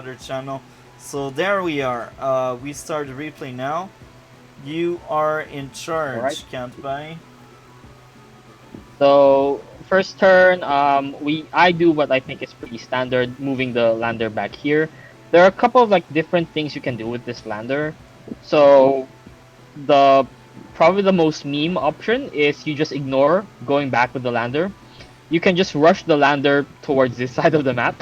other channel. So there we are. We start the replay now. You are in All right. charge, kantbei. So first turn, I do what I think is pretty standard, moving the lander back here. There are a couple of like different things you can do with this lander. So the probably the most meme option is you just ignore going back with the lander. You can just rush the lander towards this side of the map.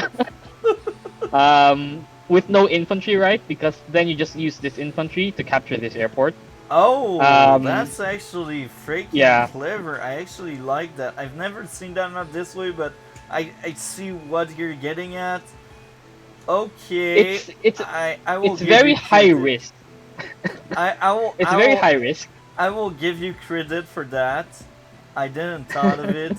With no infantry, right? Because then you just use this infantry to capture this airport. Oh, Um, that's actually freaking yeah, clever. I actually like that. I've never seen that not this way, but I see what you're getting at. Okay, it's it's I will it's give very you high credit. risk. I will It's I very will high risk. I will give you credit for that. I didn't thought of it,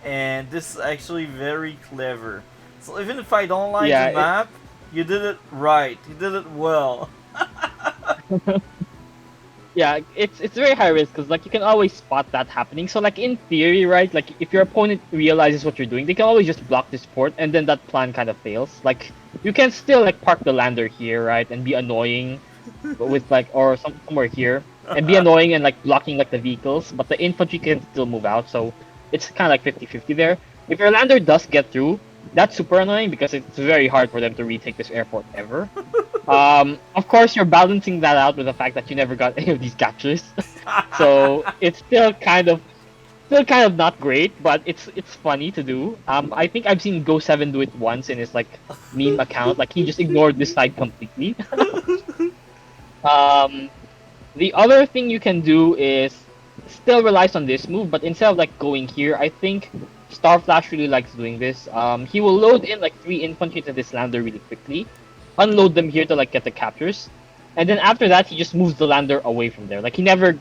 and this is actually very clever. So even if I don't like the Yeah, map, you did it right. You did it well. yeah, it's very high risk because like you can always spot that happening. So like in theory, right? Like if your opponent realizes what you're doing, they can always just block this port, and then that plan kind of fails. Like you can still like park the lander here, right, and be annoying, but with like or somewhere here, and be annoying and like blocking like the vehicles, but the infantry can still move out. So it's kind of like 50-50 there. If your lander does get through, that's super annoying because it's very hard for them to retake this airport ever. Of course, you're balancing that out with the fact that you never got any of these captures, so it's still kind of not great, but it's funny to do. I think I've seen Go Seven do it once in his like meme account. Like he just ignored this side completely. um, the other thing you can do is still relies on this move, but instead of like going here, I think Starflash really likes doing this. He will load in like 3 infantry to this lander really quickly, unload them here to like get the captures, and then after that he just moves the lander away from there. Like he never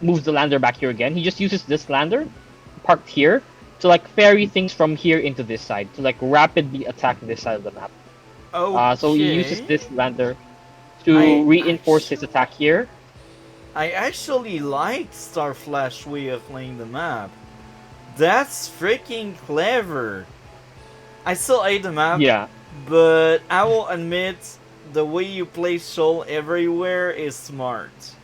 moves the lander back here again. He just uses this lander parked here to like ferry things from here into this side to like rapidly attack this side of the map. So he uses Okay. this lander I to reinforce his actually attack here. I actually like Starflash way of playing the map. That's freaking clever. I still hate the map, Yeah. but I will admit the way you play Shoal everywhere is smart.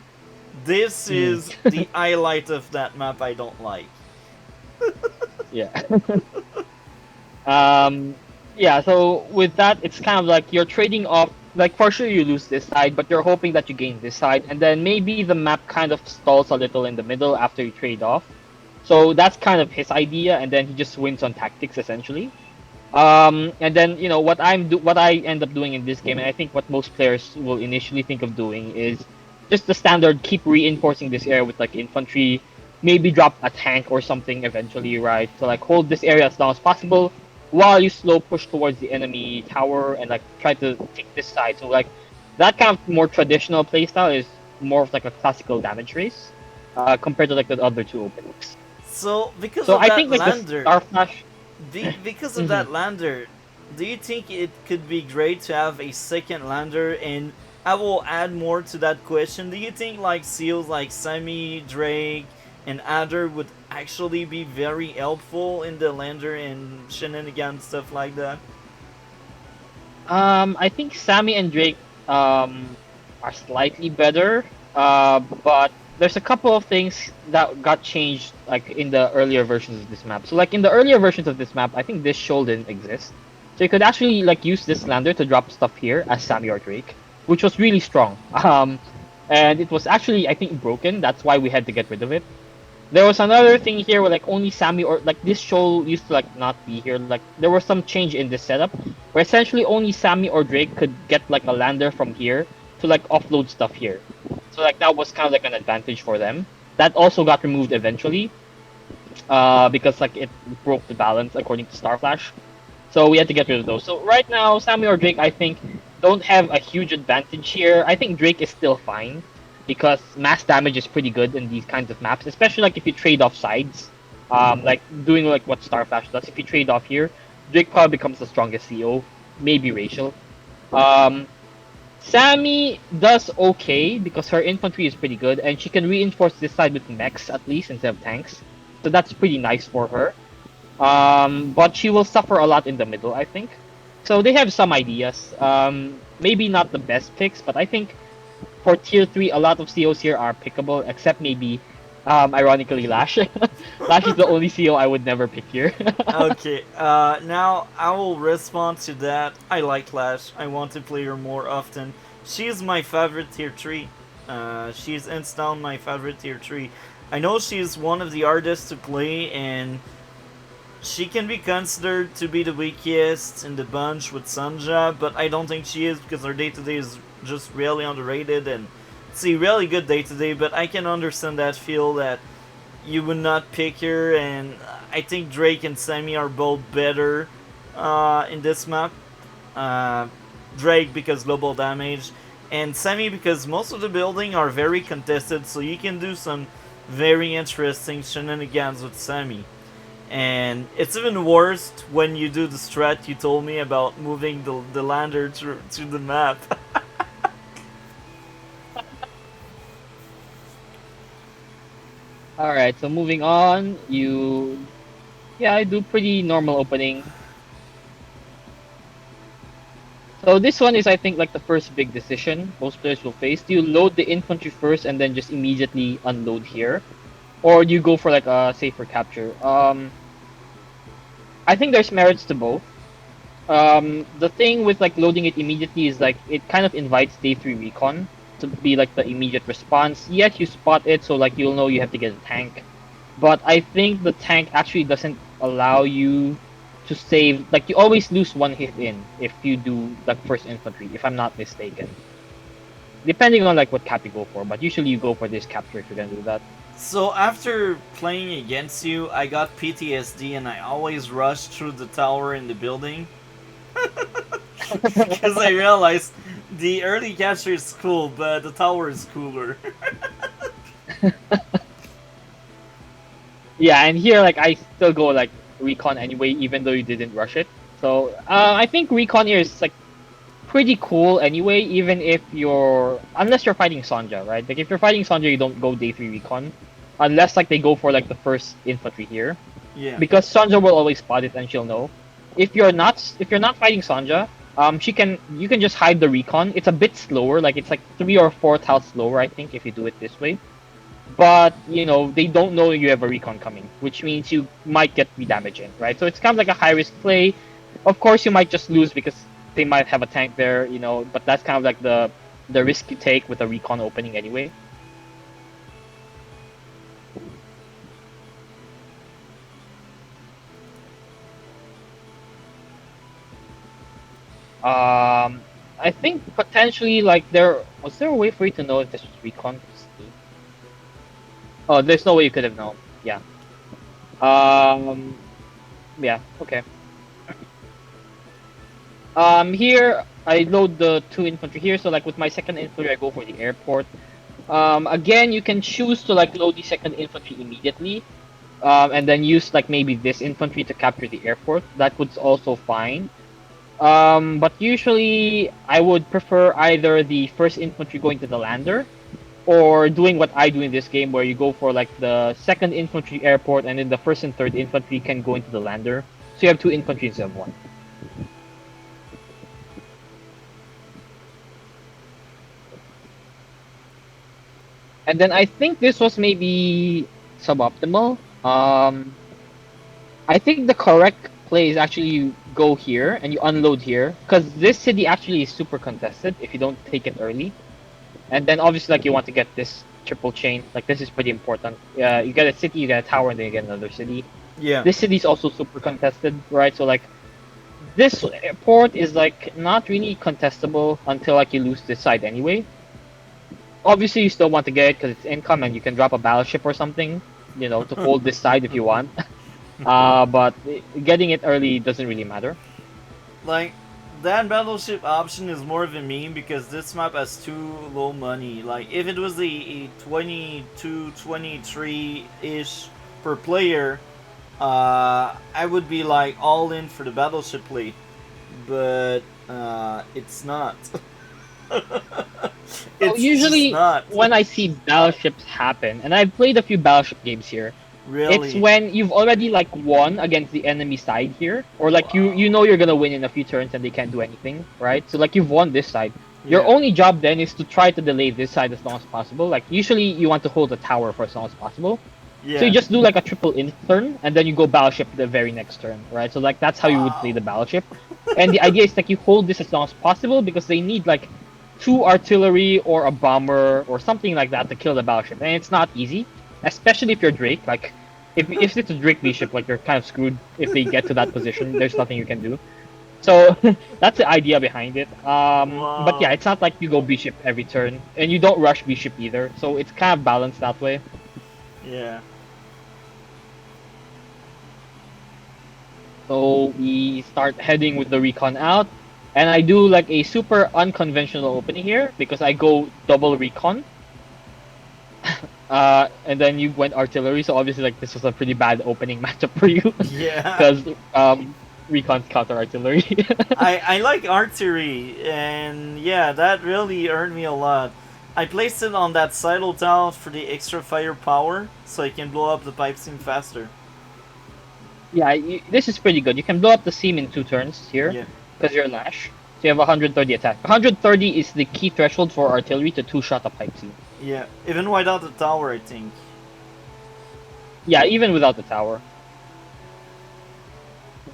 This Mm. is the highlight of that map I don't like. Yeah. um, yeah, so with that, it's kind of like you're trading off. Like, for sure, you lose this side, but you're hoping that you gain this side, and then maybe the map kind of stalls a little in the middle after you trade off. So that's kind of his idea, and then he just wins on tactics essentially. And then what I end up doing in this game, and I think what most players will initially think of doing is just the standard keep reinforcing this area with like infantry, maybe drop a tank or something eventually, right? So like hold this area as long as possible while you slow push towards the enemy tower and like try to take this side. So like that kind of more traditional playstyle is more of like a classical damage race, compared to like the other two openings. So because So of I that think like the lander, Starflash. because of Mhm. that lander, do you think it could be great to have a second lander? And I will add more to that question. Do you think like seals like Sammy, Drake, and Adder would actually be very helpful in the lander and shenanigans stuff like that? I think Sammy and Drake are slightly better, but there's a couple of things that got changed like in the earlier versions of this map. So like in the earlier versions of this map, I think this shoal didn't exist. So you could actually like use this lander to drop stuff here as Sammy or Drake, which was really strong. And it was actually I think broken. That's why we had to get rid of it. There was another thing here where like only Sammy or like this show used to like not be here. Like there was some change in this setup where essentially only Sammy or Drake could get like a lander from here to like offload stuff here. So like that was kind of like an advantage for them. That also got removed eventually, because like it broke the balance according to Starflash. So we had to get rid of those. So right now, Sammy or Drake, I think, don't have a huge advantage here. I think Drake is still fine because mass damage is pretty good in these kinds of maps, especially like if you trade off sides. Like doing like what Starflash does. If you trade off here, Drake probably becomes the strongest CO, maybe Rachel. Um, Sammy does okay because her infantry is pretty good and she can reinforce this side with mechs at least instead of tanks. So that's pretty nice for her. But she will suffer a lot in the middle, I think. So they have some ideas. Maybe not the best picks, but I think for tier 3, a lot of COs here are pickable, except maybe, ironically, Lash. Lash is the only CO I would never pick here. Okay, now I will respond to that. I like Lash. I want to play her more often. She's my favorite tier 3. She's hands down my favorite tier 3. I know she's one of the hardest to play, and she can be considered to be the weakest in the bunch with Sonja, but I don't think she is because her day to day is just really underrated and it's a really good day to day. But I can understand that feel that you would not pick her, and I think Drake and Sammy are both better in this map. Uh, Drake because global damage, and Sammy because most of the building are very contested, so you can do some very interesting shenanigans with Sammy. And it's even worse when you do the strat you told me about moving the lander to the map. Alright, so moving on, yeah, I do pretty normal opening. So this one is, I think, like the first big decision most players will face. Do you load the infantry first and then just immediately unload here? Or do you go for like a safer capture? I think there's merits to both. The thing with like loading it immediately is like it kind of invites day 3 recon to be like the immediate response. Yet you spot it, so like you'll know you have to get a tank. But I think the tank actually doesn't allow you to save. Like you always lose one hit in if you do like first infantry, if I'm not mistaken. Depending on like what cap you go for, but usually you go for this capture if you're gonna do that. So after playing against you, I got PTSD and I always rush through the tower in the building. Because I realized the early capture is cool, but the tower is cooler. Yeah, and here like I still go like recon anyway, even though you didn't rush it. So I think recon here is like pretty cool anyway, even if you're unless you're fighting Sonja, right? Like if you're fighting Sonja, you don't go day 3 recon, unless like they go for like the first infantry here, Yeah. because Sonja will always spot it and she'll know. If you're not fighting Sonja, you can just hide the recon. It's a bit slower, like it's like 3 or 4 tiles slower, I think, if you do it this way. But they don't know you have a recon coming, which means you might get redamaging, right? So it's kind of like a high risk play. Of course, you might just lose because they might have a tank there, but that's kind of like the risk you take with a recon opening anyway. I think potentially like there was there a way for you to know if this was recon? Oh, there's no way you could have known. Yeah. Um. Yeah. Okay. Here I load the 2 infantry here. So like with my second infantry, I go for the airport. Again, you can choose to like load the second infantry immediately, and then use like maybe this infantry to capture the airport. That would also fine. But usually I would prefer either the first infantry going to the lander, or doing what I do in this game, where you go for like the second infantry airport, and then the first and third infantry can go into the lander. So you have 2 infantry instead of 1. And then I think this was maybe suboptimal. I think the correct play is actually you go here and you unload here, because this city actually is super contested if you don't take it early. And then obviously like you want to get this triple chain. Like this is pretty important. You get a city, you get a tower, and then you get another city. Yeah. This city is also super contested, right? So like this port is like not really contestable until like you lose this side anyway. Obviously you still want to get it because it's income and you can drop a battleship or something, to hold this side if you want. But getting it early doesn't really matter. Like, that battleship option is more of a meme because this map has too low money. Like, if it was a 22, 23-ish per player, I would be like all in for the battleship play. But it's not. So It's just usually not. when I see battleships happen, and I've played a few battleship games here, It's Really? when you've already like won against the enemy side here, or like you know you're gonna win in a few turns and they can't do anything, right? So like you've won this side. Your Yeah. only job then is to try to delay this side as long as possible. Like usually you want to hold the tower for as long as possible. So you Yeah. just do like a triple in turn and then you go battleship the very next turn, right? So like that's how you would play Wow. the battleship. And the idea is like you hold this as long as possible because they need like two artillery or a bomber or something like that to kill the battleship. And it's not easy, especially if you're Drake. Like if it's a Drake bishop, like you're kind of screwed if they get to that position. There's nothing you can do. So that's the idea behind it. But yeah, Wow. it's not like you go bishop every turn, and you don't rush bishop either. So it's kind of balanced that way. Yeah. So we start heading with the recon out, and I do like a super unconventional opening here because I go double recon. And then you went artillery, so obviously like this was a pretty bad opening matchup for you Yeah. because recon's counter artillery. I like archery, and yeah, that really earned me a lot. I placed it on that sidle tile for the extra firepower, so I can blow up the pipe seam faster. Yeah, this is pretty good. You can blow up the seam in 2 turns here Yeah. because you're Lash. So you have 130 attack. 130 is the key threshold for artillery to two-shot a pipe seam. Yeah. Even without the tower, I think. Yeah, even without the tower.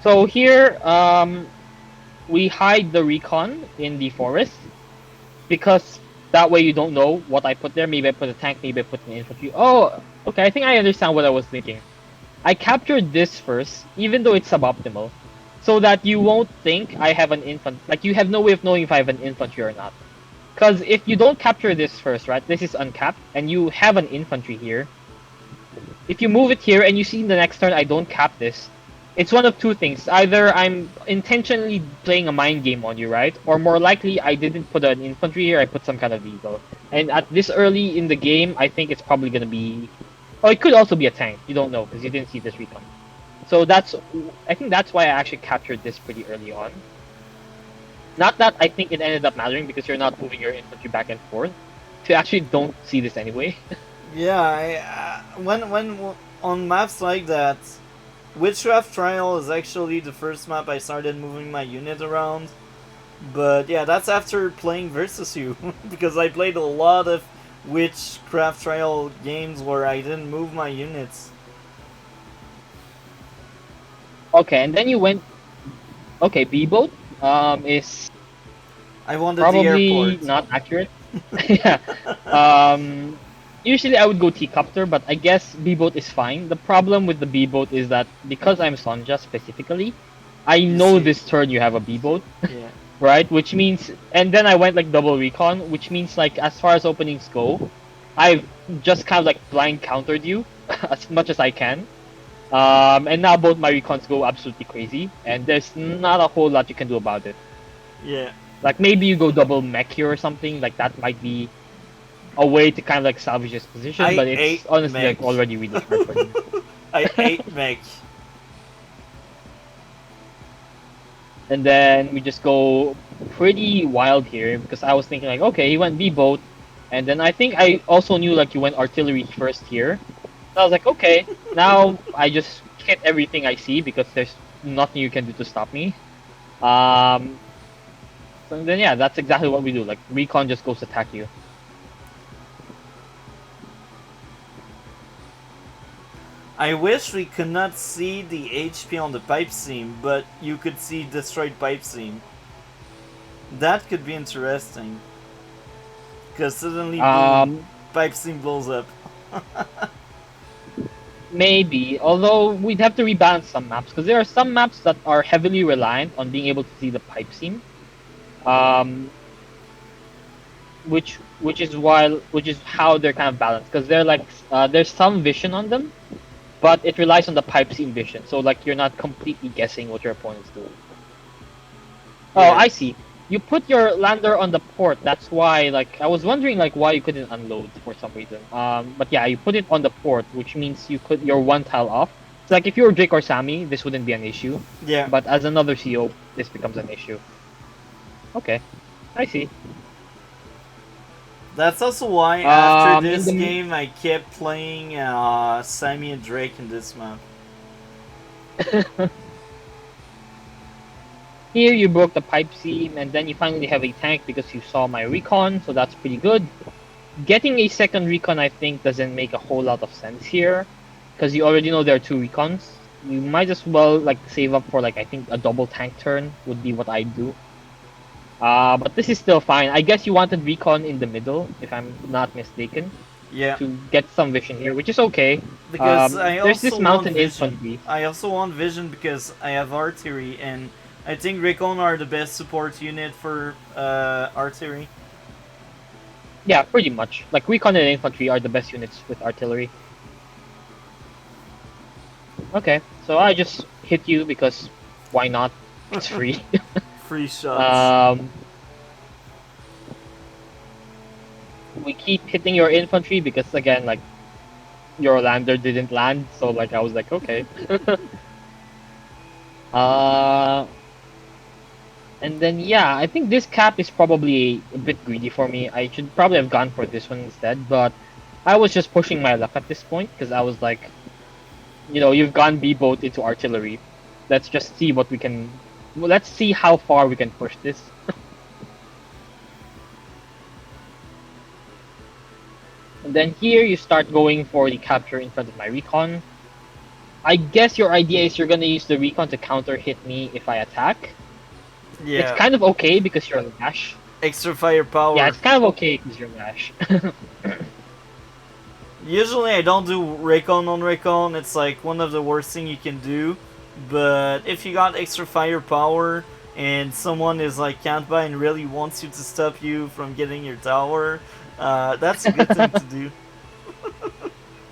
So here, we hide the recon in the forest because that way you don't know what I put there. Maybe I put a tank, maybe I put an infantry. Oh, okay, I think I understand what I was thinking. I captured this first, even though it's suboptimal, so that you won't think I have an infant. Like you have no way of knowing if I have an infantry or not. Because if you don't capture this first, right, this is uncapped, and you have an infantry here. If you move it here and you see in the next turn I don't cap this, it's one of two things. Either I'm intentionally playing a mind game on you, right? Or more likely I didn't put an infantry here, I put some kind of vehicle. And at this early in the game, I think it's probably gonna be. Oh, it could also be a tank. You don't know because you didn't see this recon. So I think that's why I actually captured this pretty early on. Not that I think it ended up mattering because you're not moving your infantry back and forth. You actually don't see this anyway. Yeah. When on maps like that, Witchcraft Trial is actually the first map I started moving my unit around. But yeah, that's after playing versus you because I played a lot of Witchcraft Trial games where I didn't move my units. Okay, and then you went. Okay, B boat is I wanted the probably airport. not accurate. Yeah. Um, Usually I would go T-copter, but I guess B-boat is fine. The problem with the B-boat is that because I'm Sonja specifically, I You know see. this turn you have a B-boat, Yeah. right? Which means, and then I went like double recon, which means like as far as openings go, I've just kind of like blind countered you as much as I can. And now both my recons go absolutely crazy, and there's not a whole lot you can do about it. Yeah. Like maybe you go double mech here or something, like that might be a way to kind of like salvage his position, I but it's ate honestly mech. like already really hard for him. I ate mech. And then we just go pretty wild here because I was thinking like, okay, he went B boat, and then I think I also knew like you went artillery first here. So I was like, okay, now I just hit everything I see because there's nothing you can do to stop me. Um, so then yeah, that's exactly what we do. Like recon just goes attack you. I wish we could not see the HP on the pipe seam, but you could see destroyed pipe seam. That could be interesting. Because suddenly, boom, Um, pipe seam blows up. Maybe, although we'd have to rebalance some maps because there are some maps that are heavily reliant on being able to see the pipe seam, um, which is how they're kind of balanced because they're like there's some vision on them, but it relies on the pipe seam vision. So like you're not completely guessing what your opponent's doing. Oh, Yeah. I see. You put your lander on the port. That's why, like, I was wondering, like, why you couldn't unload for some reason. But yeah, you put it on the port, which means you're one tile off. It's like if you were Drake or Sammy, this wouldn't be an issue. Yeah. But as another CO, this becomes an issue. Okay, I see. That's also why after In this the game I kept playing Sammy and Drake in this map. here you broke the pipe seam, and then you finally have a tank because you saw my recon, so that's pretty good. Getting a second recon, I think, doesn't make a whole lot of sense here, because you already know there are two recons. You might as well like save up for like I think a double tank turn would be what I'd do. But this is still fine. I guess you wanted recon in the middle, if I'm not mistaken, Yeah, to get some vision here, which is okay. because I There's also this want mountain vision. infantry. I also want vision because I have artillery, and I think Recon are the best support unit for artillery. Yeah, pretty much. Like recon and infantry are the best units with artillery. Okay, so I just hit you because why not? It's free. Free shots. um, we keep hitting your infantry because again, like your lander didn't land, so like I was like, okay. uh, and then yeah, I think this cap is probably a bit greedy for me. I should probably have gone for this one instead, but I was just pushing my luck at this point because I was like, you've gone B boat into artillery. Let's just see what we can. Let's see how far we can push this. And then here you start going for the capture in front of my recon. I guess your idea is you're gonna use the recon to counter hit me if I attack. It's Yeah, kind of okay because you're Lash. extra Yeah, firepower. it's kind of okay because you're Lash. Usually I don't do Recon on Recon. It's like one of the worst thing you can do. But if you got extra firepower and someone is like kantbei and really wants you to stop you from getting your tower, that's a good thing to do.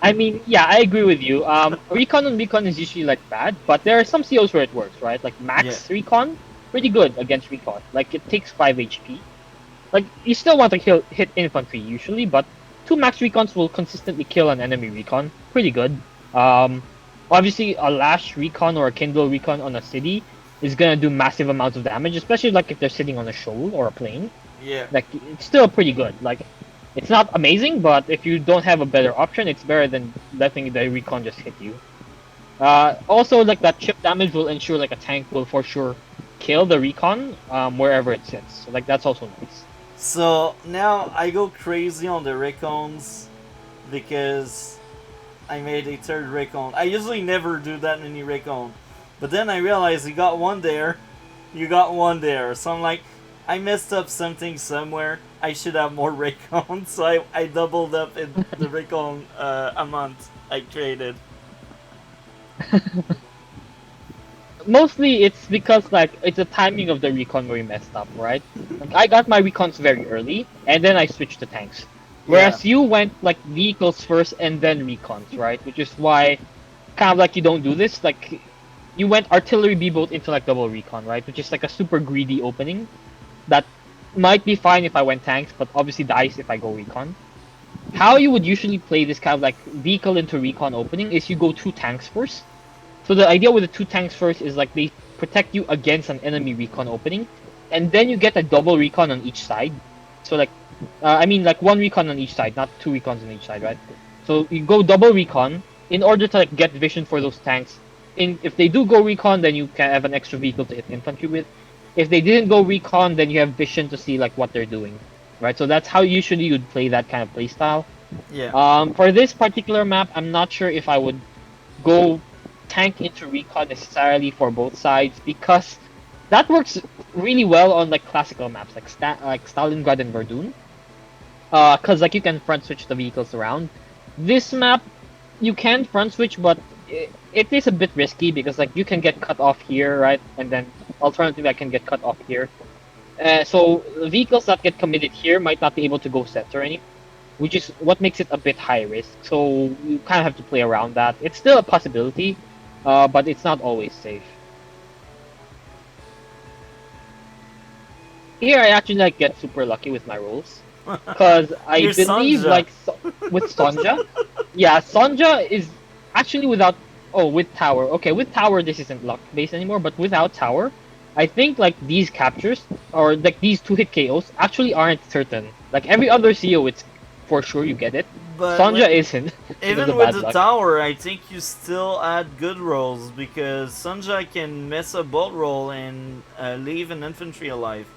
I mean, yeah, I agree with you. Recon on recon is usually like bad, but there are some COs where it works, right? Like Yeah. max recon, pretty good against recon. Like it takes 5 HP. Like you still want to hit infantry usually, but 2 max recons will consistently kill an enemy recon. Pretty good. Um, Obviously a Lash recon or a Kindle recon on a city is gonna do massive amounts of damage, especially like if they're sitting on a shoal or a plane. Yeah. Like it's still pretty good. Like it's not amazing, but if you don't have a better option, it's better than letting the recon just hit you. Also, like that chip damage will ensure like a tank will for sure kill the recon wherever it sits. So like that's also nice. So now I go crazy on the Recons because I made a third Recon. I usually never do that many Recon. But then I realized you got one there, you got one there. So I'm like, I messed up something somewhere. I should have more Recon. So I doubled up in the Recon amount I traded. Mostly it's because like it's the timing of the recon where we messed up, right? Like I got my recons very early, and then I switched to tanks. Yeah. Whereas you went like vehicles first and then recons, right? Which is why kind of like you don't do this. Like you went artillery B boat into like double recon, right? Which is like a super greedy opening that might be fine if I went tanks, but obviously dies if I go recon. How you would usually play this kind of like vehicle into recon opening is you go 2 tanks first. So the idea with the 2 tanks first is like they protect you against an enemy recon opening, and then you get a double recon on each side. So like, I mean like 1 recon on each side, not 2 recons on each side, right? So you go double recon in order to like get vision for those tanks. If they do go recon, then you can have an extra vehicle to hit infantry with. If they didn't go recon, then you have vision to see like what they're doing, right? So that's how usually you'd play that kind of playstyle. Yeah. For this particular map, I'm not sure if I would go tank into recon necessarily for both sides because that works really well on like classical maps like Stalingrad and Verdun. Cause like you can front switch the vehicles around. This map, you can front switch, but it is a bit risky because like you can get cut off here, right? And then alternatively, I can get cut off here. So vehicles that get committed here might not be able to go center anymore, which is what makes it a bit high risk. So you kind of have to play around that. It's still a possibility, but it's not always safe. Here I actually like get super lucky with my rolls, because I You're believe Sonja. like with Sonja, yeah, Sonja is actually without. Oh, with tower. Okay, with tower this isn't luck based anymore, but without tower, I think like these captures or like these two hit KOs actually aren't certain. Like every other CO, it's for sure you get it. But Sonja isn't because even of with bad the luck. tower, I think you still add good rolls because Sonja can mess a bolt roll and leave an infantry alive.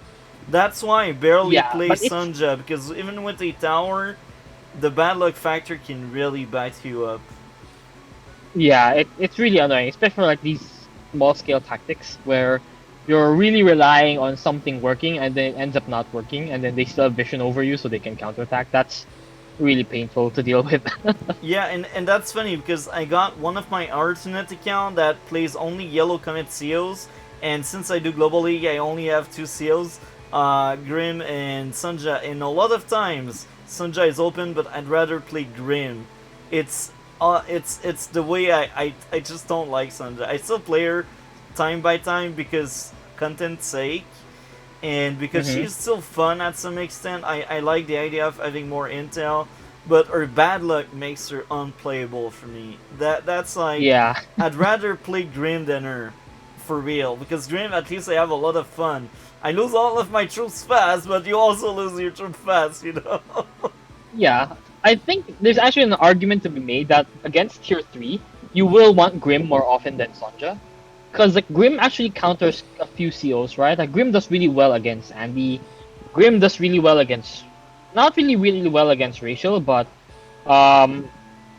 That's why I barely Yeah, play but it's Sonja because even with a tower, the bad luck factor can really bite you up. yeah, it's really annoying, especially for like these small scale tactics where you're really relying on something working and then it ends up not working, and then they still have vision over you so they can counterattack. That's really painful to deal with. Yeah, and that's funny because I got one of my alternate account that plays only yellow commit seals, and since I do Global League, I only have two seals, Grim and Sonja, and a lot of times Sonja is open, but I'd rather play Grim. It's it's the way I just don't like Sonja. I still play her time by time because content's sake, and because Hmm. she's still fun at some extent. I like the idea of having more intel, but her bad luck makes her unplayable for me. That's like Yeah. I'd rather play Grim than her, for real. Because Grim, at least I have a lot of fun. I lose all of my troops fast, but you also lose your troops fast, you know. Yeah, I think there's actually an argument to be made that against tier 3, you will want Grim more often than Sonja. Because like Grim actually counters a few COs, right? Like Grim does really well against Andy. Grim does really well against, not really well against Rachel, but um,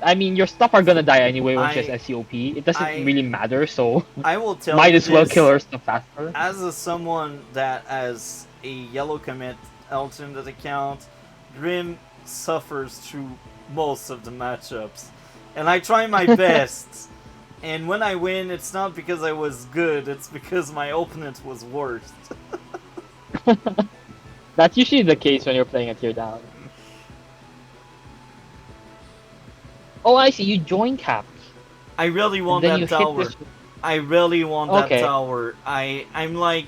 I mean your stuff are gonna die anyway when she has I SCOP. It doesn't I really matter, so I will tell might you as well kill this her stuff faster. as a someone that has a yellow commit alternate account. Grim suffers through most of the matchups, and I try my best. And when I win, it's not because I was good; it's because my opponent was worse. That's usually the case when you're playing a tier down. Oh, I see. You join caps, I really and want then you that hit tower. this. I really want that Okay. tower. I'm like,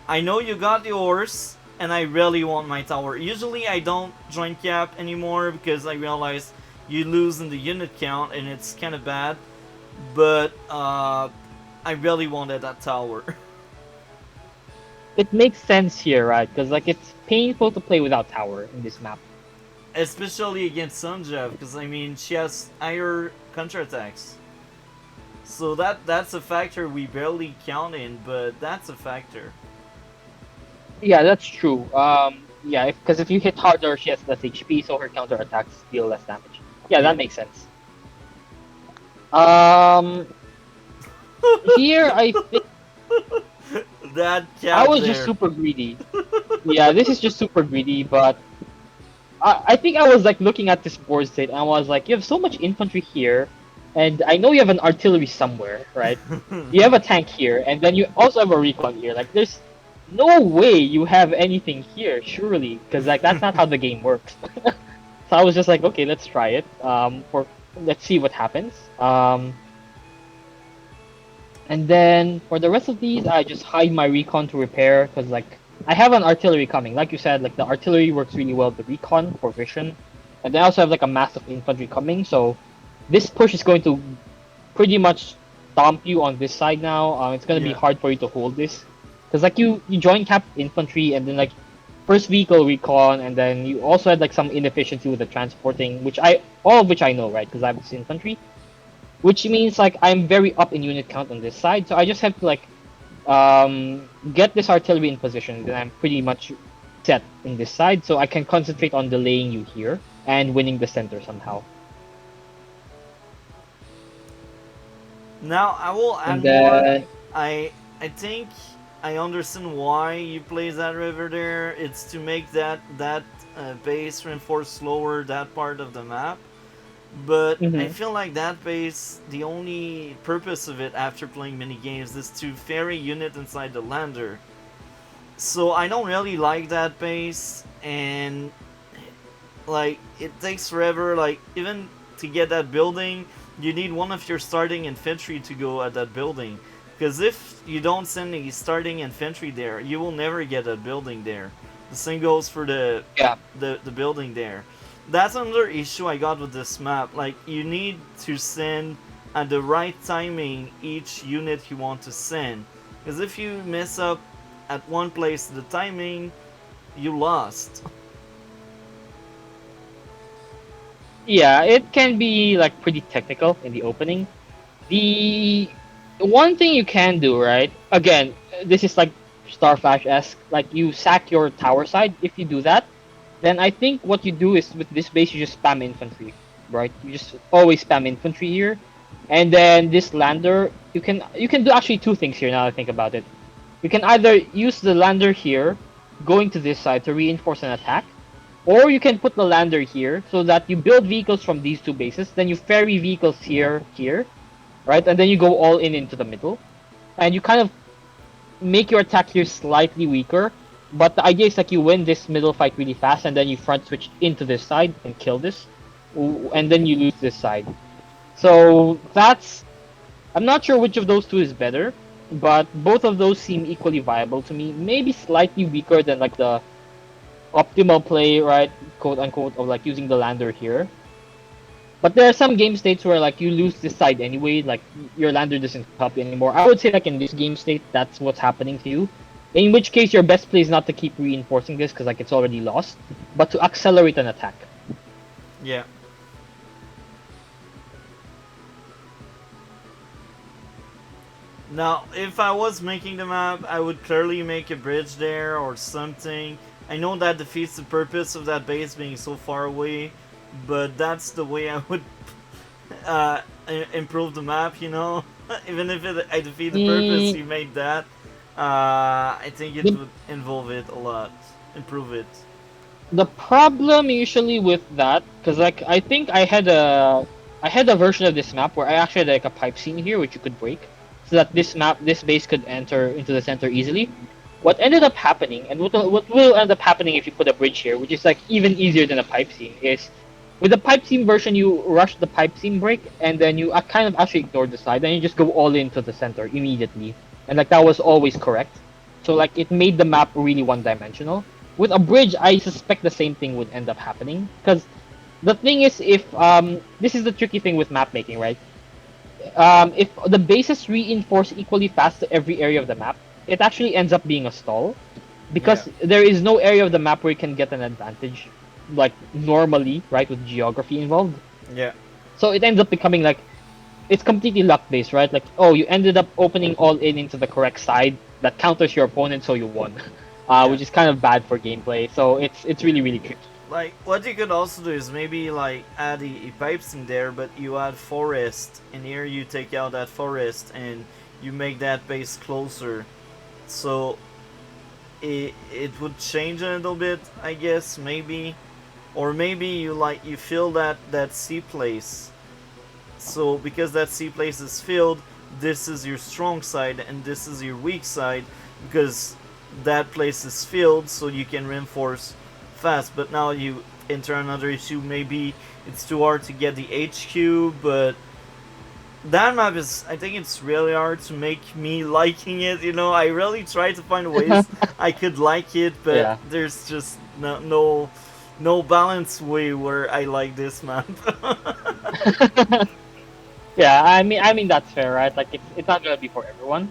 I know you got yours, and I really want my tower. Usually I don't join cap anymore because I realize you lose in the unit count and it's kind of bad. But I really wanted that tower, It makes sense here, right? Because like it's painful to play without tower in this map. especially against Sonja because I mean she has higher counterattacks. So that's a factor we barely count in, but that's a factor. Yeah, that's true. Yeah, because if you hit harder, she has less HP, so her counter attacks deal less damage. Yeah, Yeah. that makes sense. Um, Here I think That I cap was just there. super greedy. Yeah, this is just super greedy, but I think I was like looking at this board state and I was like, you have so much infantry here, and I know you have an artillery somewhere, right? You have a tank here, and then you also have a recon here. Like, there's no way you have anything here, surely, because like that's not how the game works. So I was just like, okay, let's try it. For let's see what happens. And then for the rest of these, I just hide my recon to repair because like I have an artillery coming. Like you said, like the artillery works really well with the recon for vision, and then I also have like a mass of infantry coming. So this push is going to pretty much stomp you on this side now. It's gonna be Yeah. hard for you to hold this because like you join cap infantry and then like first vehicle recon, and then you also had like some inefficiency with the transporting, which I all of which I know, right? Because I have this infantry, which means like I'm very up in unit count on this side, so I just have to like get this artillery in position, then I'm pretty much set in this side, so I can concentrate on delaying you here and winning the center somehow. Now I will add And more. then I think I understand why you place that river there. It's to make that base reinforce slower that part of the map. But I mhm. feel like that base, the only purpose of it after playing many games is to ferry unit inside the lander. So I don't really like that base, and like it takes forever. Like even to get that building, you need one of your starting infantry to go at that building. Because if you don't send any starting infantry there, you will never get that building there. The same goes for Yeah, the building there. That's another issue I got with this map. Like you need to send at the right timing each unit you want to send. Because if you mess up at one place the timing, you lost. Yeah, it can be like pretty technical in the opening. The one thing you can do, right? Again, this is like Starflash-esque. Like you sack your tower side. If you do that, then I think what you do is with this base you just spam infantry, right? You just always spam infantry here, and then this lander you can do actually two things here. Now that I think about it, you can either use the lander here, going to this side to reinforce an attack, or you can put the lander here so that you build vehicles from these two bases, then you ferry vehicles here, right? And then you go all in into the middle, and you kind of make your attack here slightly weaker. But the idea is like you win this middle fight really fast, and then you front switch into this side and kill this, and then you lose this side. So that's I'm not sure which of those two is better, but both of those seem equally viable to me. Maybe slightly weaker than like the optimal play, right, quote unquote, of like using the lander here. But there are some game states where like you lose this side anyway, like your lander doesn't help you anymore. I would say like in this game state, that's what's happening to you. In which case, your best play is not to keep reinforcing this because like it's already lost, but to accelerate an attack. Yeah. Now, if I was making the map, I would clearly make a bridge there or something. I know that defeats the purpose of that base being so far away, but that's the way I would improve the map, you know? Even if I defeat the purpose Mm, you made that, I think it the would involve it a lot. Improve it. the problem usually with that, because like I had a version of this map where I actually had like a pipe seam here which you could break, so that this base could enter into the center easily. What ended up happening, and what will end up happening if you put a bridge here, which is like even easier than a pipe seam, is with the pipe seam version you rush the pipe seam break and then you kind of actually ignore the side and you just go all into the center immediately, and like that was always correct. So like it made the map really one dimensional. With a bridge, I suspect the same thing would end up happening. Because the thing is, if this is the tricky thing with map making, right? If the bases reinforce equally fast to every area of the map, it actually ends up being a stall, Yeah. because there is no area of the map where you can get an advantage, like normally, right, with geography involved. Yeah. So it ends up becoming like it's completely luck based, right? Like, oh, you ended up opening all in into the correct side that counters your opponent, so you won, Yeah. which is kind of bad for gameplay. So it's really really tricky. Like, what you could also do is maybe, like, add a pipes in there, but you add forest, and here you take out that forest, and you make that base closer. So, it would change a little bit, I guess, maybe. Or maybe you fill that C place. So, because that C place is filled, this is your strong side, and this is your weak side, because that place is filled, so you can reinforce fast. But now you enter another issue. Maybe it's too hard to get the HQ, but that map is, I think it's really hard to make me liking it. You know, I really try to find ways I could like it, but Yeah. there's just no balanced way where I like this map. Yeah, I mean that's fair, right? Like it's not gonna be for everyone.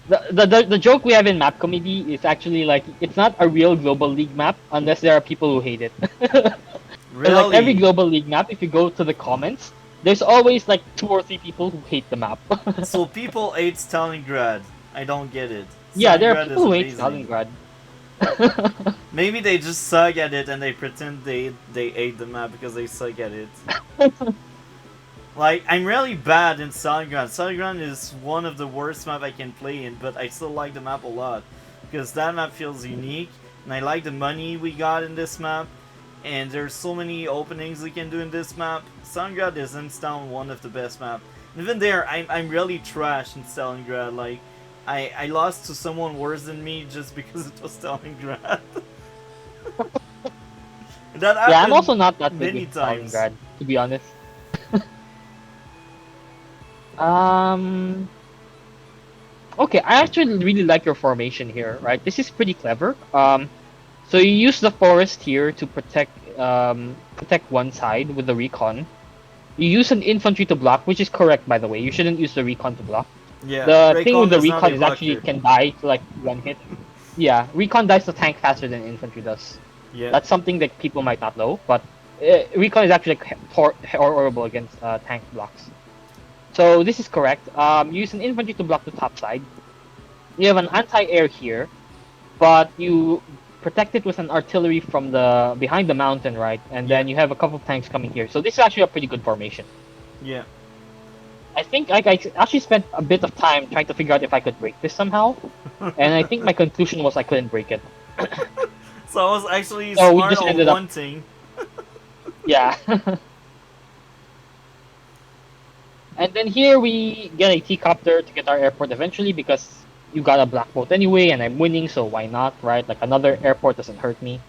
The joke we have in map committee is actually like it's not a real global league map unless there are people who hate it. And like every Really? global league map, if you go to the comments, there's always like two or three people who hate the map. So people hate Stalingrad. I don't get it. Yeah, there are Stalingrad is people who hate amazing. Stalingrad. Maybe they just suck at it and they pretend they hate the map because they suck at it. Like, I'm really bad in Stalingrad. Stalingrad is one of the worst map I can play in, but I still like the map a lot. Because that map feels unique, and I like the money we got in this map, and there's so many openings we can do in this map. Stalingrad is hands down one of the best map. Even there, I'm really trash in Stalingrad. Like, I lost to someone worse than me just because it was Stalingrad. That Yeah, I'm happened also not that big many in times. Stalingrad, to be honest. Um, okay, I actually really like your formation here, right? This is pretty clever. So you use the forest here to protect one side with the recon. You use an infantry to block, which is correct by the way. You shouldn't use the recon to block. Yeah, The thing with Recon the is not recon a is actually blocker. it can die to like one hit. Yeah, recon dies to tank faster than infantry does. Yeah. That's something that people might not know, but recon is actually like, horrible against tank blocks. So this is correct. Use an infantry to block the top side. You have an anti-air here, but you protect it with an artillery from the behind the mountain, right? And Yeah. then you have a couple of tanks coming here. So this is actually a pretty good formation. Yeah. I think like I actually spent a bit of time trying to figure out if I could break this somehow, and I think my conclusion was I couldn't break it. So I was actually So we smart just on ended up, one thing. yeah. And then here we get a T-copter to get our airport eventually because you got a black boat anyway, and I'm winning, so why not, right? Like another airport doesn't hurt me,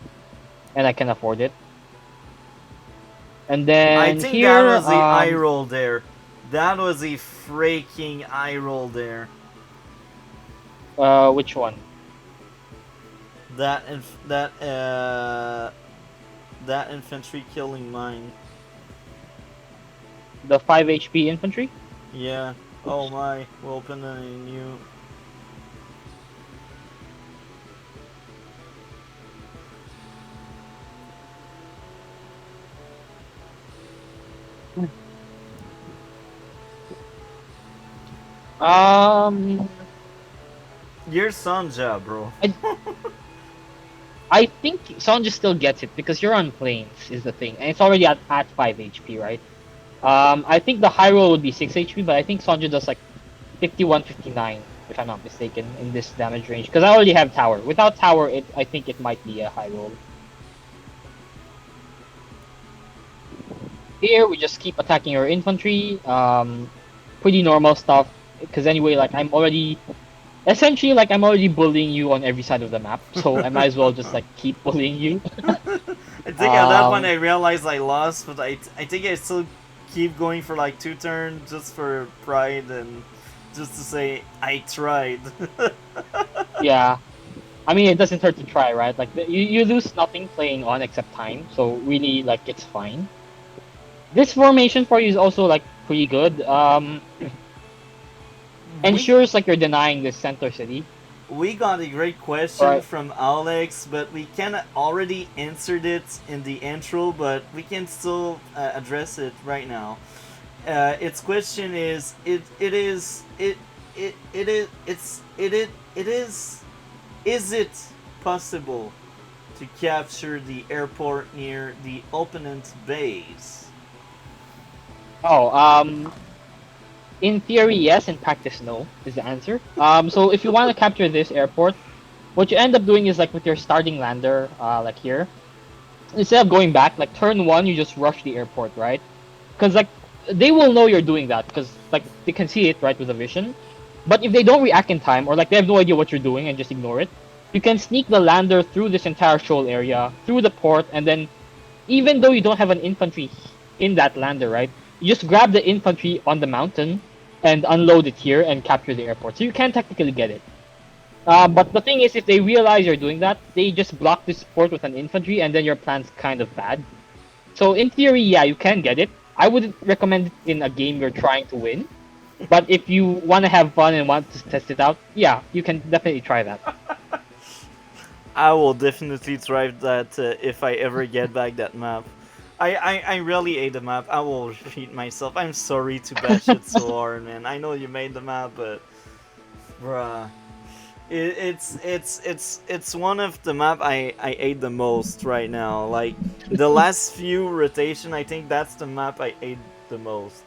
and I can afford it. And I then think that here, was the eye roll there. That was a freaking eye roll there. which one? That that infantry killing mine. The 5 HP infantry? Yeah. Oh my. We'll open a new. Um, You're Sonja, bro. I, I think Sonja still gets it because you're on planes is the thing, and it's already at 5 HP, right? I think the high roll would be 6 HP, but I think Sonja does like 51, 59, if I'm not mistaken, in this damage range. Because I already have tower. Without tower, I think it might be a high roll. Here, we just keep attacking our infantry. Pretty normal stuff. Because anyway, like I'm already essentially like I'm already bullying you on every side of the map, so I might as well just like keep bullying you. I think at that point Um, I realized I lost, but I think I still keep going for like 2 turns just for pride and just to say I tried. yeah. I mean, it doesn't hurt to try, right? Like you lose nothing playing on except time, so really like it's fine. This formation for you is also like pretty good. we Ensures like you're denying this center city. we got a great question Right. from Alex, but we kind of already answered it in the intro, but we can still address it right now. Its question is it is it is it is it possible to capture the airport near the opponent's base? Oh, in theory, yes. In practice, no, is the answer. So if you want to capture this airport, what you end up doing is like with your starting lander, like here, instead of going back, like turn one, you just rush the airport, right? Because like they will know you're doing that because like they can see it right with the vision. But if they don't react in time or like they have no idea what you're doing and just ignore it, you can sneak the lander through this entire shoal area, through the port, and then even though you don't have an infantry in that lander, right? You just grab the infantry on the mountain and unload it here and capture the airport. So you can technically get it. But the thing is, if they realize you're doing that, they just block this port with an infantry, and then your plan's kind of bad. So in theory, yeah, you can get it. I wouldn't recommend it in a game you're trying to win. But if you want to have fun and want to test it out, yeah, you can definitely try that. I will definitely try that if I ever get back that map. I really hate the map. I will repeat myself. I'm sorry to bash it so hard, man. I know you made the map, but bruh, it's one of the map I hate the most right now. Like the last few rotation, I think that's the map I hate the most.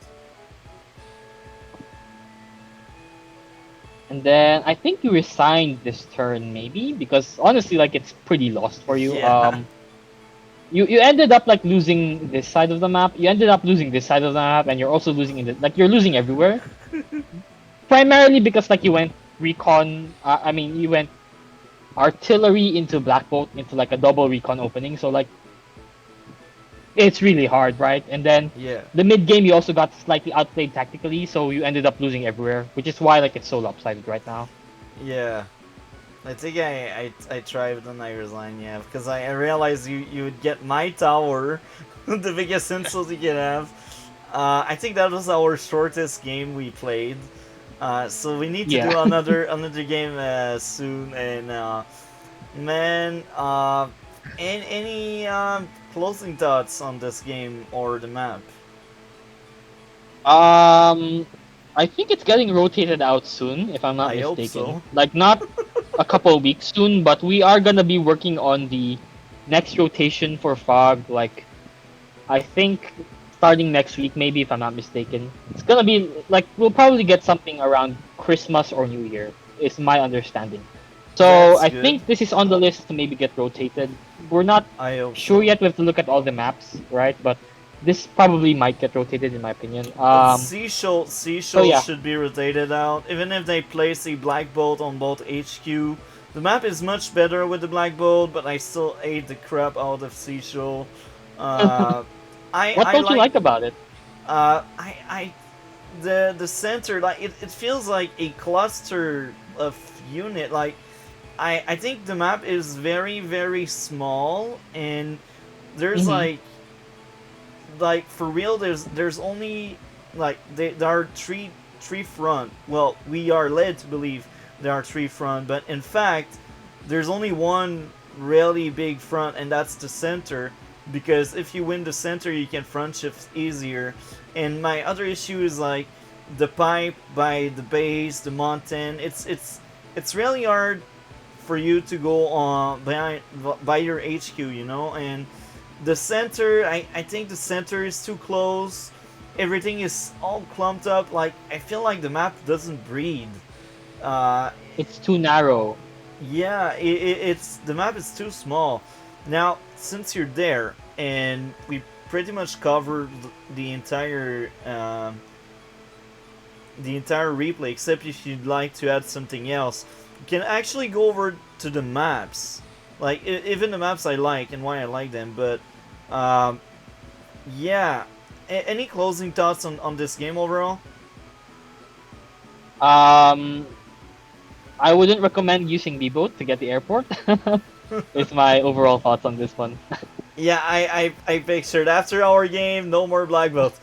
And then I think you resigned this turn maybe because honestly, like it's pretty lost for you. Yeah. You ended up like losing this side of the map. You ended up losing this side of the map, and you're also losing in the like you're losing everywhere. Primarily because like you went recon. I mean, you went artillery into black bolt into like a double recon opening. So like it's really hard, right? And then Yeah. the mid game you also got slightly outplayed tactically, so you ended up losing everywhere, which is why like it's so lopsided right now. Yeah. I think I tried and I resigned, yeah, because I realized you would get my tower, the biggest insult you can have. I think that was our shortest game we played. So we need to Yeah. do another game soon. And man, any closing thoughts on this game or the map? Um, I think it's getting rotated out soon, if I'm not I hope mistaken. so. Like not a couple of weeks soon, but we are gonna be working on the next rotation for Fog. Like I think starting next week, maybe if I'm not mistaken. It's gonna be like we'll probably get something around Christmas or New Year, is my understanding. So That's I good. think this is on the list to maybe get rotated. We're not I hope sure so. yet. We have to look at all the maps, right? But this probably might get rotated in my opinion. So Seashell yeah, should be rotated out. Even if they place a black bolt on both HQ, the map is much better with the black bolt, but I still ate the crap out of Seashell. Uh, what I don't you like like about it? I the center, like it feels like a cluster of unit. Like I think the map is very small, and there's Mm-hmm. like for real there's only like there are three front. Well, we are led to believe there are three front, but in fact there's only one really big front, and that's the center, because if you win the center you can front shift easier. And my other issue is like the pipe by the base, the mountain. It's really hard for you to go on by your HQ, you know. And the center, I think the center is too close. Everything is all clumped up. Like I feel like the map doesn't breathe. Uh, It's too narrow. yeah, it's the map is too small. Now, since you're there, and we pretty much covered the entire replay, except if you'd like to add something else, you can actually go over to the maps. Like even the maps I like and why I like them, but um, yeah. Any closing thoughts on this game overall? Um, I wouldn't recommend using B-boat to get the airport. Is my overall thoughts on this one. Yeah, I pictured after our game, no more black belt.